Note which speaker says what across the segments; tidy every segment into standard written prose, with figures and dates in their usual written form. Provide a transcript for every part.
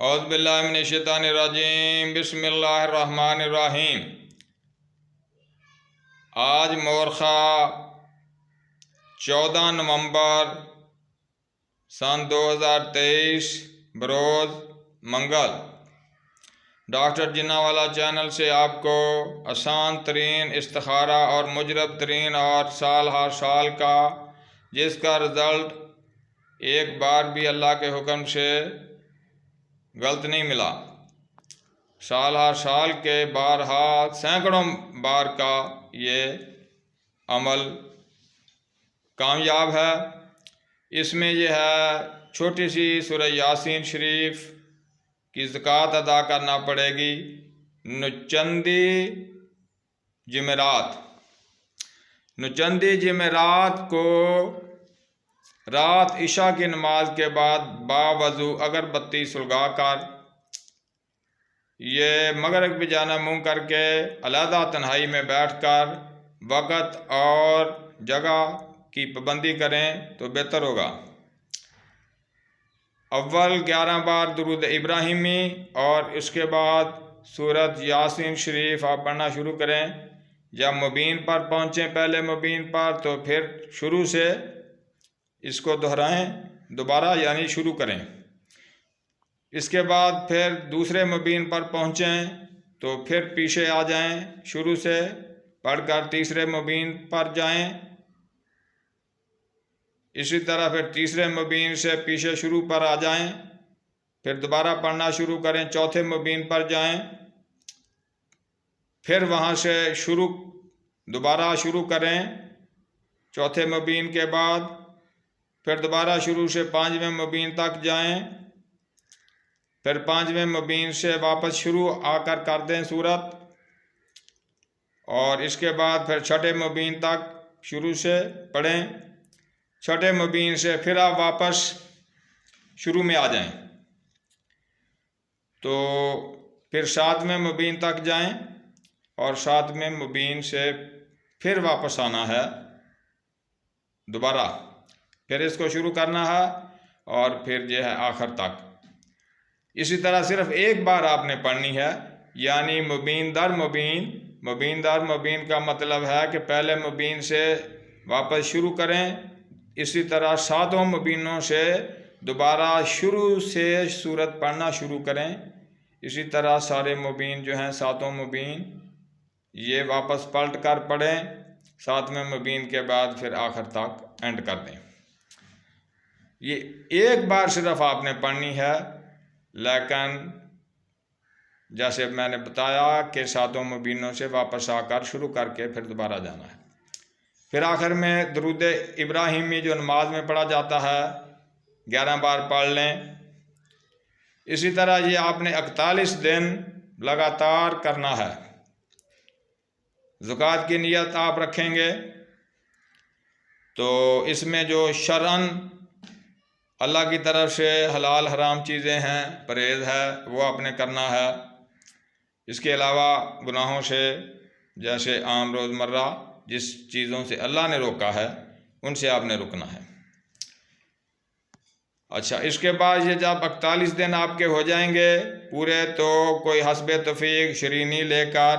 Speaker 1: اعوذ باللہ من الشیطان الرجیم، بسم اللہ الرحمن الرحیم۔ آج مورخہ 14 نومبر سن 2023 بروز منگل ڈاکٹر جناح والا چینل سے آپ کو آسان ترین استخارہ اور مجرب ترین اور سال ہر سال کا، جس کا رزلٹ ایک بار بھی اللہ کے حکم سے غلط نہیں ملا، سال ہر سال کے بارہا سینکڑوں بار کا یہ عمل کامیاب ہے۔ اس میں یہ ہے، چھوٹی سی سورہ یاسین شریف کی زکوٰۃ ادا کرنا پڑے گی نچندی جمعرات کو رات عشاء کی نماز کے بعد باوضو اگربتی سلگا کر، یہ مغرب بھی جانا منہ کر کے علیحدہ تنہائی میں بیٹھ کر وقت اور جگہ کی پابندی کریں تو بہتر ہوگا۔ اول 11 بار درود ابراہیمی اور اس کے بعد سورۃ یاسین شریف آپ پڑھنا شروع کریں۔ جب مبین پر پہنچیں، پہلے مبین پر، تو پھر شروع سے اس کو دہرائیں، دوبارہ یعنی شروع کریں۔ اس کے بعد پھر دوسرے مبین پر پہنچیں تو پھر پیچھے آ جائیں، شروع سے پڑھ کر تیسرے مبین پر جائیں، اسی طرح پھر تیسرے مبین سے پیچھے شروع پر آ جائیں، پھر دوبارہ پڑھنا شروع کریں، چوتھے مبین پر جائیں، پھر وہاں سے دوبارہ شروع کریں چوتھے مبین کے بعد، پھر دوبارہ شروع سے 5ویں مبین تک جائیں، پھر 5ویں مبین سے واپس شروع آ کر دیں سورت، اور اس کے بعد پھر 6 مبین تک شروع سے پڑھیں، 6 مبین سے پھر آپ واپس شروع میں آ جائیں، تو پھر 7ویں مبین تک جائیں اور 7ویں مبین سے پھر واپس آنا ہے دوبارہ، پھر اس کو شروع کرنا ہے اور پھر یہ ہے آخر تک۔ اسی طرح صرف ایک بار آپ نے پڑھنی ہے، یعنی مبین در مبین کا مطلب ہے کہ پہلے مبین سے واپس شروع کریں، اسی طرح 7 مبینوں سے دوبارہ شروع سے سورت پڑھنا شروع کریں، اسی طرح سارے مبین جو ہیں 7 مبین یہ واپس پلٹ کر پڑھیں، 7ویں مبین کے بعد پھر آخر تک اینڈ کر دیں۔ یہ ایک بار صرف آپ نے پڑھنی ہے، لیکن جیسے میں نے بتایا کہ 7 مبینوں سے واپس آ کر شروع کر کے پھر دوبارہ جانا ہے۔ پھر آخر میں درود ابراہیمی جو نماز میں پڑھا جاتا ہے 11 بار پڑھ لیں۔ اسی طرح یہ آپ نے 41 دن لگاتار کرنا ہے۔ زکوٰۃ کی نیت آپ رکھیں گے تو اس میں جو شرعاً اللہ کی طرف سے حلال حرام چیزیں ہیں، پرہیز ہے، وہ آپ نے کرنا ہے۔ اس کے علاوہ گناہوں سے، جیسے عام روزمرہ جس چیزوں سے اللہ نے روکا ہے ان سے آپ نے رکنا ہے۔ اچھا، اس کے بعد یہ جب 41 دن آپ کے ہو جائیں گے پورے، تو کوئی حسب توفیق شرینی لے کر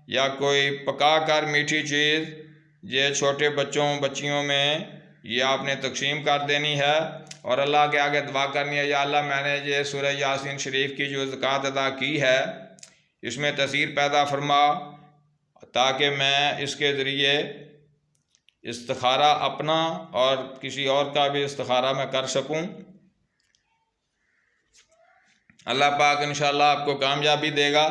Speaker 1: یا کوئی پکا کر میٹھی چیز یہ چھوٹے بچیوں میں یہ آپ نے تقسیم کر دینی ہے، اور اللہ کے آگے دعا کرنی ہے، یا اللہ میں نے یہ سورہ یاسین شریف کی جو زکوٰۃ ادا کی ہے اس میں تاثیر پیدا فرما، تاکہ میں اس کے ذریعے استخارہ اپنا اور کسی اور کا بھی استخارہ میں کر سکوں۔ اللہ پاک انشاءاللہ آپ کو کامیابی دے گا۔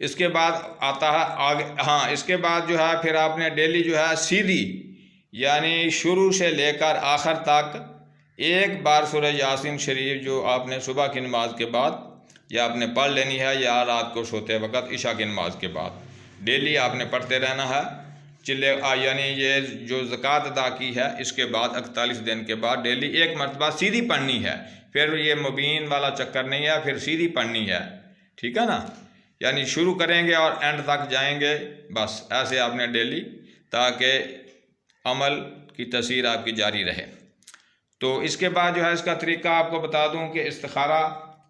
Speaker 1: اس کے بعد آتا ہے آگے، اس کے بعد جو ہے پھر آپ نے ڈیلی جو ہے سیدھی، یعنی شروع سے لے کر آخر تک ایک بار سورہ یاسین شریف جو آپ نے صبح کی نماز کے بعد یا آپ نے پڑھ لینی ہے، یا رات کو سوتے وقت عشاء کی نماز کے بعد ڈیلی آپ نے پڑھتے رہنا ہے۔ یعنی یہ جو زکوٰۃ ادا کی ہے اس کے بعد 41 دن کے بعد ڈیلی ایک مرتبہ سیدھی پڑھنی ہے، پھر یہ مبین والا چکر نہیں ہے، پھر سیدھی پڑھنی ہے، ٹھیک ہے نا؟ یعنی شروع کریں گے اور اینڈ تک جائیں گے، بس ایسے آپ نے ڈیلی، تاکہ عمل کی تاثیر آپ کی جاری رہے۔ تو اس کے بعد جو ہے اس کا طریقہ آپ کو بتا دوں کہ استخارہ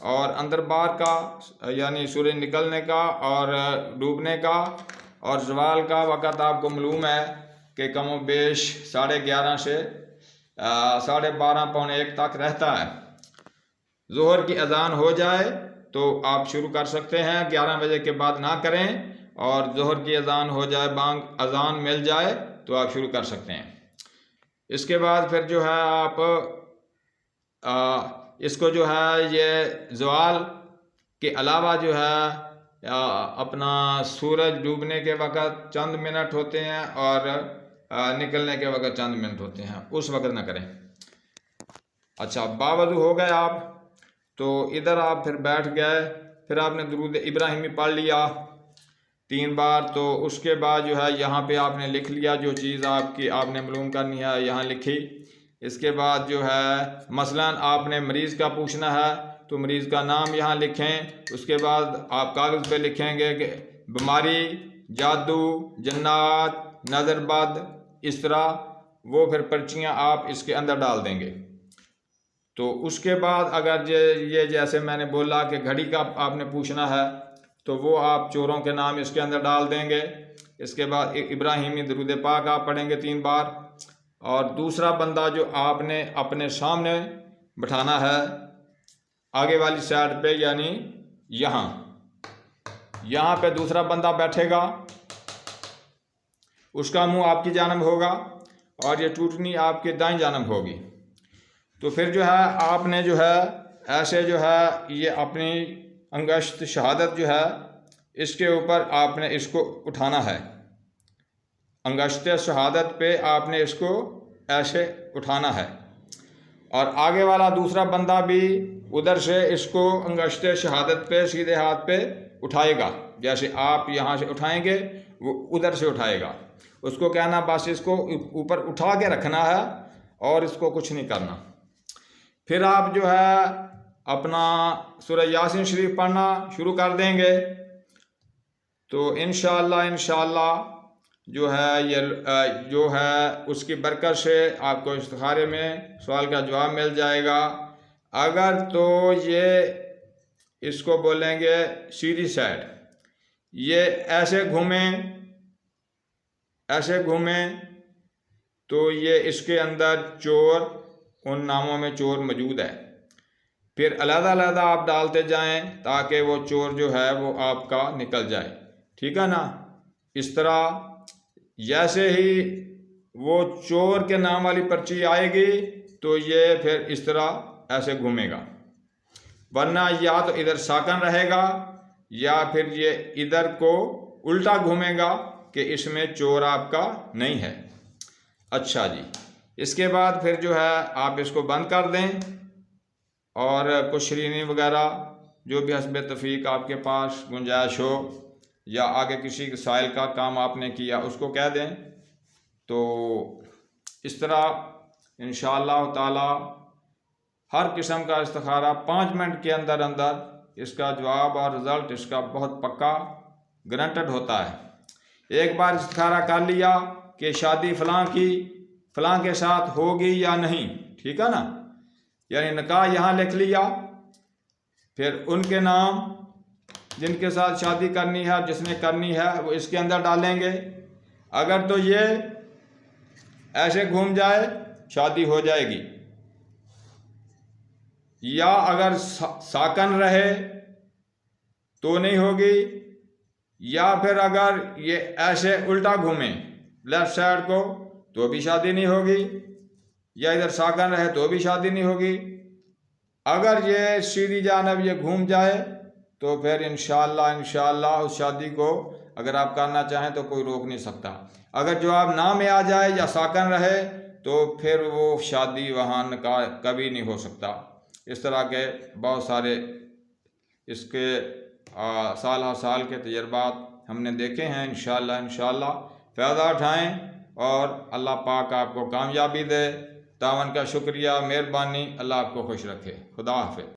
Speaker 1: اور اندر بار کا یعنی سورج نکلنے کا اور ڈوبنے کا اور زوال کا وقت آپ کو معلوم ہے کہ کم و بیش 11:30 سے 12:30 پونے 1 تک رہتا ہے۔ ظہر کی اذان ہو جائے تو آپ شروع کر سکتے ہیں، 11 بجے کے بعد نہ کریں، اور ظہر کی اذان ہو جائے، اذان مل جائے تو آپ شروع کر سکتے ہیں۔ اس کے بعد پھر جو ہے آپ اس کو جو ہے یہ زوال کے علاوہ جو ہے اپنا سورج ڈوبنے کے وقت چند منٹ ہوتے ہیں اور نکلنے کے وقت چند منٹ ہوتے ہیں، اس وقت نہ کریں۔ اچھا، باوضو ہو گئے آپ تو ادھر آپ پھر بیٹھ گئے، پھر آپ نے درود ابراہیمی پڑھ لیا 3 بار، تو اس کے بعد جو ہے یہاں پہ آپ نے لکھ لیا جو چیز آپ نے معلوم کرنی ہے، یہاں لکھی۔ اس کے بعد جو ہے مثلا آپ نے مریض کا پوچھنا ہے تو مریض کا نام یہاں لکھیں۔ اس کے بعد آپ کاغذ پہ لکھیں گے کہ بیماری، جادو، جنات، نظر بد، اس طرح وہ پھر پرچیاں آپ اس کے اندر ڈال دیں گے۔ تو اس کے بعد اگر یہ جیسے میں نے بولا کہ گھڑی کا آپ نے پوچھنا ہے تو وہ آپ چوروں کے نام اس کے اندر ڈال دیں گے۔ اس کے بعد ابراہیمی درود پاک آپ پڑھیں گے 3 بار، اور دوسرا بندہ جو آپ نے اپنے سامنے بٹھانا ہے آگے والی سائڈ پہ، یعنی یہاں پہ دوسرا بندہ بیٹھے گا، اس کا منہ آپ کی جانب ہوگا اور یہ ٹوٹنی آپ کے دائیں جانب ہوگی۔ تو پھر جو ہے آپ نے جو ہے ایسے جو ہے یہ اپنی انگشت شہادت جو ہے اس کے اوپر آپ نے اس کو اٹھانا ہے، انگشت شہادت پہ آپ نے اس کو ایسے اٹھانا ہے، اور آگے والا دوسرا بندہ بھی ادھر سے اس کو انگشت شہادت پہ سیدھے ہاتھ پہ اٹھائے گا، جیسے آپ یہاں سے اٹھائیں گے وہ ادھر سے اٹھائے گا۔ اس کو کہنا بس اس کو اوپر اٹھا کے رکھنا ہے اور اس کو کچھ نہیں کرنا۔ پھر آپ جو ہے اپنا سورہ یاسین شریف پڑھنا شروع کر دیں گے، تو انشاءاللہ جو ہے اس کی برکت سے آپ کو استخارے میں سوال کا جواب مل جائے گا۔ اگر تو یہ اس کو بولیں گے سیدھی سائڈ، یہ ایسے گھومیں تو یہ اس کے اندر چور، ان ناموں میں چور موجود ہے۔ پھر علیحدہ آپ ڈالتے جائیں تاکہ وہ چور جو ہے وہ آپ کا نکل جائے، ٹھیک ہے نا۔ اس طرح جیسے ہی وہ چور کے نام والی پرچی آئے گی تو یہ پھر اس طرح ایسے گھومے گا، ورنہ یا تو ادھر ساکن رہے گا یا پھر یہ ادھر کو الٹا گھومے گا کہ اس میں چور آپ کا نہیں ہے۔ اچھا جی، اس کے بعد پھر جو ہے آپ اس کو بند کر دیں، اور کچھ شرینی وغیرہ جو بھی حسب توفیق آپ کے پاس گنجائش ہو، یا آگے کسی سائل کا کام آپ نے کیا اس کو کہہ دیں۔ تو اس طرح انشاءاللہ تعالی ہر قسم کا استخارہ 5 منٹ کے اندر اس کا جواب اور رزلٹ اس کا بہت پکا گرانٹڈ ہوتا ہے۔ ایک بار استخارہ کر لیا کہ شادی فلاں کے ساتھ ہوگی یا نہیں، ٹھیک ہے نا، یعنی نکاح یہاں لکھ لیا، پھر ان کے نام جن کے ساتھ شادی کرنی ہے، جس نے کرنی ہے وہ اس کے اندر ڈالیں گے۔ اگر تو یہ ایسے گھوم جائے شادی ہو جائے گی، یا اگر ساکن رہے تو نہیں ہوگی، یا پھر اگر یہ ایسے الٹا گھومے لیفٹ سائڈ کو تو بھی شادی نہیں ہوگی، یا ادھر ساکن رہے تو بھی شادی نہیں ہوگی۔ اگر یہ سیدھی جانب یہ گھوم جائے تو پھر انشاءاللہ اس شادی کو اگر آپ کرنا چاہیں تو کوئی روک نہیں سکتا۔ اگر جواب نہ میں آ جائے یا ساکن رہے تو پھر وہ شادی وہاں نکاح کبھی نہیں ہو سکتا۔ اس طرح کے بہت سارے اس کے سال کے تجربات ہم نے دیکھے ہیں۔ انشاءاللہ فائدہ اٹھائیں اور اللہ پاک آپ کو کامیابی دے۔ تعاون کا شکریہ، مہربانی، اللہ آپ کو خوش رکھے۔ خدا حافظ۔